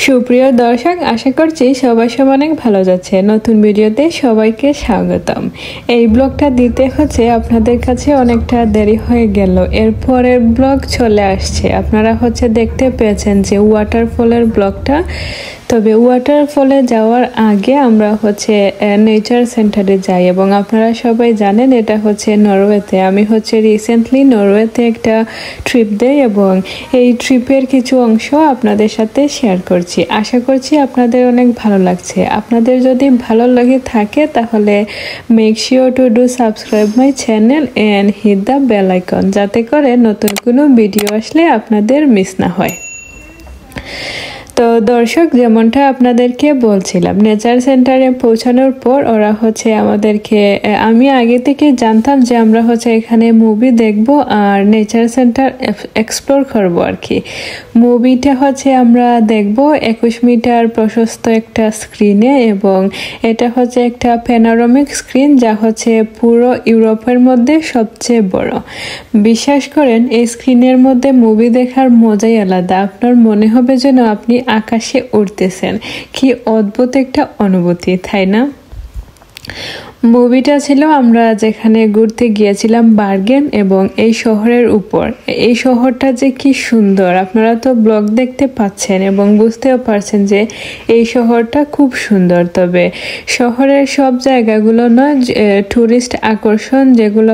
সুপ্রিয় দর্শক, আশা করছি সবাই অনেক ভালো যাচ্ছে। নতুন ভিডিওতে সবাইকে স্বাগতম। এই ব্লগটা দিতে হচ্ছে আপনাদের কাছে অনেকটা দেরি হয়ে গেল, এরপরের ব্লগ চলে আসছে। আপনারা দেখতে পেয়েছেন যে ওয়াটারফলের ব্লগটা। তবে ওয়াটারফলে যাওয়ার আগে আমরা নেচার সেন্টারে যাই এবং আপনারা সবাই জানেন এটা নরওয়েতে। আমি রিসেন্টলি নরওয়েতে একটা ট্রিপ দেই এবং এই ট্রিপের কিছু অংশ আপনাদের সাথে শেয়ার করছি। আশা করছি আপনাদের অনেক ভালো লাগছে। আপনাদের যদি ভালো লাগে থাকে তাহলে make sure to do subscribe my channel and hit the bell icon, যাতে করে নতুন কোনো ভিডিও আসলে আপনাদের মিস না হয়। তো দর্শক, যেমনটা আপনাদেরকে বলছিলাম, নেচার সেন্টারে পৌঁছানোর পর ওরা আমাদেরকে, আমি আগে থেকে জানতাম যে আমরা এখানে মুভি দেখব আর নেচার সেন্টার এক্সপ্লোর করব আর কি। মুভিটা আমরা দেখব 21 মিটার প্রশস্ত একটা স্ক্রিনে এবং এটা একটা প্যানোরামিক স্ক্রিন, যা পুরো ইউরোপের মধ্যে সবচেয়ে বড়। বিশ্বাস করেন, এই স্ক্রিনের মধ্যে মুভি দেখার মজাই আলাদা। আপনার মনে হবে যেন আপনি আকাশে উড়তেছেন। কি অদ্ভুত একটা অনুভূতি, তাই না? মুভিটা ছিল আমরা যেখানে ঘুরতে গিয়েছিলাম বার্গেন, এবং এই শহরের উপর। এই শহরটা যে কি সুন্দর, আপনারা তো ব্লগ দেখতে পাচ্ছেন এবং বুঝতেও পারছেন যে এই শহরটা খুব সুন্দর। তবে শহরের সব জায়গাগুলো নয়, টুরিস্ট আকর্ষণ যেগুলো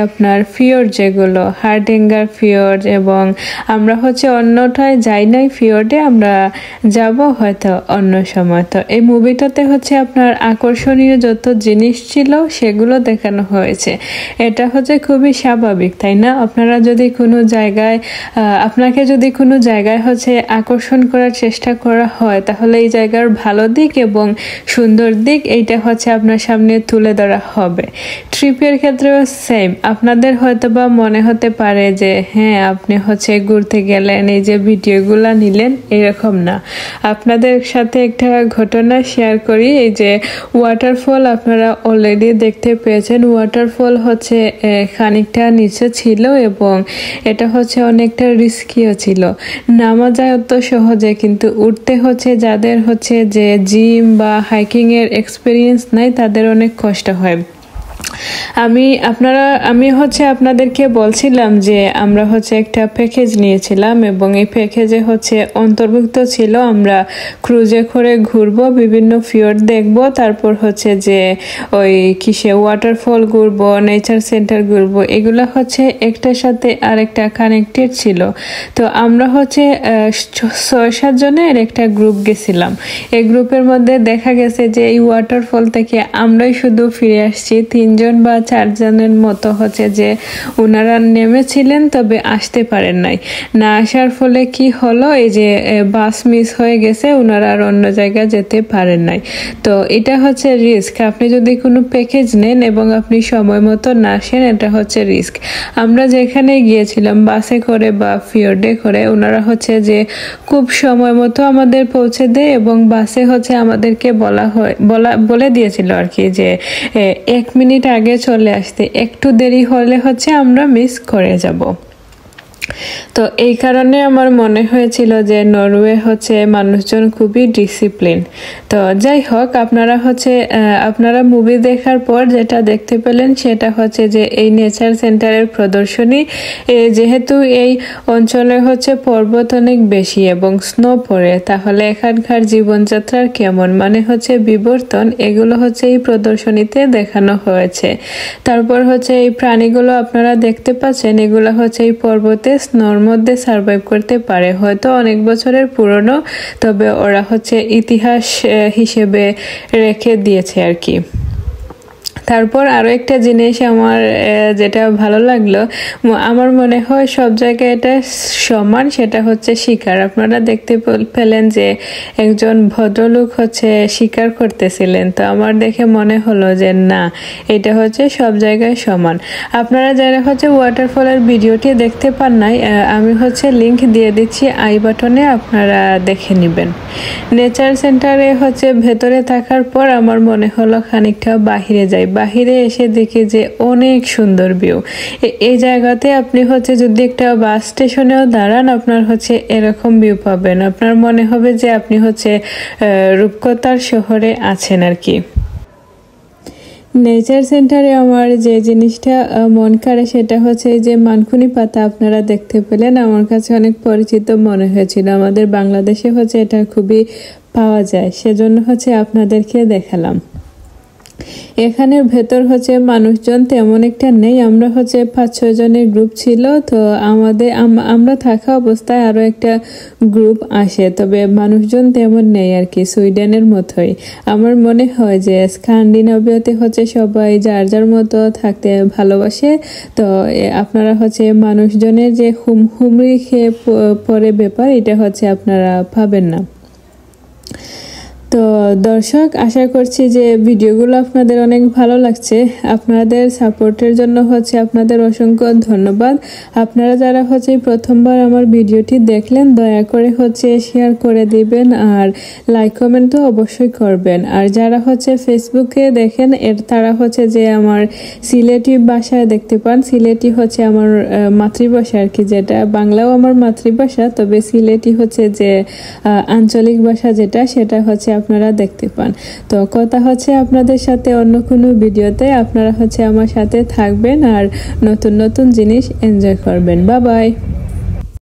আপনার ফিওর্ড, যেগুলো হার্ডিঙ্গার ফিওর্ড, এবং আমরা অন্যটায় যাই নাই ফিওর্ডে, আমরা যাব হয়তো অন্য সময়। তো এই মুভিটাতে আপনার আকর্ষণীয় যত জিনিস ছিল সেগুলো দেখানো হয়েছে। এটা খুবই স্বাভাবিক, তাই না? আপনারা যদি কোনো জায়গায়, আপনাকে যদি কোনো জায়গায় আকর্ষণ করার চেষ্টা করা হয়, তাহলে এই জায়গার ভালো দিক এবং সুন্দর দিক এইটা আপনার সামনে তুলে ধরা হবে। ট্রিপের ক্ষেত্রেও সেম। আপনাদের হয়তোবা মনে হতে পারে যে হ্যাঁ, আপনি ঘুরতে গেলেন, এই যে ভিডিওগুলা নিলেন, এরকম না। আপনাদের সাথে একটা ঘটনা শেয়ার করি। এই যে ওয়াটারফল আপনারা অলরেডি দেখতে পেয়েছেন। ওয়াটারফল খানিকটা নিচে ছিল এবং এটা অনেকটা রিস্কিও ছিল। নামা যায় অত সহজে, কিন্তু উঠতে যাদের যে জিম বা হাইকিং এর এক্সপিরিয়েন্স নাই, তাদের অনেক কষ্ট হয়। আমি আপনাদেরকে বলছিলাম যে আমরা একটা প্যাকেজ নিয়েছিলাম এবং এই প্যাকেজে অন্তর্ভুক্ত ছিল আমরা ক্রুজে করে ঘুরবো, বিভিন্ন ফিওর্ড দেখবো, তারপর যে ওই ওয়াটারফল ঘুরবো, নেচার সেন্টার ঘুরবো। এগুলো একটার সাথে আরেকটা কানেক্টেড ছিল। তো আমরা 6-7 জনের একটা গ্রুপ গেছিলাম। এই গ্রুপের মধ্যে দেখা গেছে যে এই ওয়াটারফল থেকে আমরাই শুধু ফিরে আসছি 3 জন বা 4 জনের মতো যে ওনারা নেমেছিলেন, তবে আসতে পারেন নাই। না আসার ফলে কি হলো, এই যে বাস মিস হয়ে গেছে, ওনারা আর অন্য জায়গায় যেতে পারেন নাই। তো এটা রিস্ক। আপনি যদি কোনো প্যাকেজ নেন এবং আপনি সময় মতো না আসেন, এটা রিস্ক। আমরা যেখানে গিয়েছিলাম বাসে করে বা ফিওর্ডে করে, ওনারা যে খুব সময় মতো আমাদের পৌঁছে দেয় এবং বাসে আমাদেরকে বলে দিয়েছিল আর কি যে 1 মিনিট আগে চলে আসতে। একটু দেরি হলে আমরা মিস করে যাব। তো এই কারণে আমার মনে হয়েছিল যে নরওয়ে মানুষজন খুবই ডিসিপ্লিন। তো যাই হোক, আপনারা মুভি দেখার পর যেটা দেখতে পেলেন সেটা যে এই নেচার সেন্টারের প্রদর্শনী। যেহেতু এই অঞ্চলে পর্বত অনেক বেশি এবং স্নো পড়ে, তাহলে এখানকার জীবনযাত্রার কেমন, মানে বিবর্তন, এগুলো এই প্রদর্শনীতে দেখানো হয়েছে। তারপর এই প্রাণীগুলো আপনারা দেখতে পাচ্ছেন, এগুলো এই পর্বতে স্নোর মধ্যে সার্ভাইভ করতে পারে। হয়তো অনেক বছরের পুরনো, তবে ওরা ইতিহাস হিসেবে রেখে দিয়েছে আর কি। তারপর আরো একটা জিনিস আমার যেটা ভালো লাগলো, আমার মনে হয় সব জায়গায় এটা সমান, সেটা শিকার। আপনারা দেখতে পেলেন যে একজন ভদ্রলোক শিকার করতেছিলেন। তো আমার দেখে মনে হলো যে না, এটা সব জায়গায় সমান। আপনারা যারা ওয়াটারফলের ভিডিওটি দেখতে পান নাই, আমি লিংক দিয়ে দিচ্ছি আই বাটনে, আপনারা দেখে নেবেন। নেচার সেন্টারে ভেতরে থাকার পর আমার মনে হলো খানিকটা বাহিরে যাই, বাহিরে এসে দেখি যে অনেক সুন্দর ভিউ। এই জায়গাতে আপনি হচ্ছে যদি একটা বাস স্টেশনেও দাঁড়ান, আপনার হচ্ছে এরকম ভিউ পাবেন, আপনার মনে হবে যে আপনি হচ্ছে রূপকথার শহরে আছেন আর কি। নেচার সেন্টারে আমার যে জিনিসটা মন কাড়ে সেটা হচ্ছে যে মানকুনি পাতা আপনারা দেখতে পেলেন, আমার কাছে অনেক পরিচিত মনে হয়েছিল। আমাদের বাংলাদেশে হচ্ছে এটা খুবই পাওয়া যায়, সেজন্য হচ্ছে আপনাদেরকে দেখালাম। এখানের ভেতর হচ্ছে মানুষজন তেমন একটা নেই, আমরা হচ্ছে 5-6 জনের গ্রুপ ছিল, তো আমরা থাকা অবস্থায় আরও একটা গ্রুপ আসে, তবে মানুষজন তেমন নেই আর কি, সুইডেনের মতোই। আমার মনে হয় যে স্ক্যান্ডিনেভিয়াতে হচ্ছে সবাই যার যার মতো থাকতে ভালোবাসে, তো আপনারা হচ্ছে মানুষজনের যে হুমড়ি খেয়ে পড়ে ব্যাপার, এটা হচ্ছে আপনারা পাবেন না। তো দর্শক, আশা করছি যে ভিডিওগুলো আপনাদের অনেক ভালো লাগছে। আপনাদের সাপোর্টের জন্য হচ্ছে আপনাদের অসংখ্য ধন্যবাদ। আপনারা যারা হচ্ছে প্রথমবার আমার ভিডিওটি দেখলেন, দয়া করে হচ্ছে শেয়ার করে দিবেন আর লাইক কমেন্ট তো অবশ্যই করবেন। আর যারা হচ্ছে ফেসবুকে দেখেন তারা হচ্ছে যে আমার সিলেটি ভাষায় দেখতে পান। সিলেটি হচ্ছে আমার মাতৃভাষা আর কি, যেটা বাংলাও আমার মাতৃভাষা, তবে সিলেটি হচ্ছে যে আঞ্চলিক ভাষা যেটা, সেটা হচ্ছে আপনারা দেখতে পান। তো কথা হচ্ছে আপনাদের সাথে অন্য কোনো ভিডিওতে, আপনারা হচ্ছে আমার সাথে থাকবেন আর নতুন নতুন জিনিস এনজয় করবেন। Bye bye.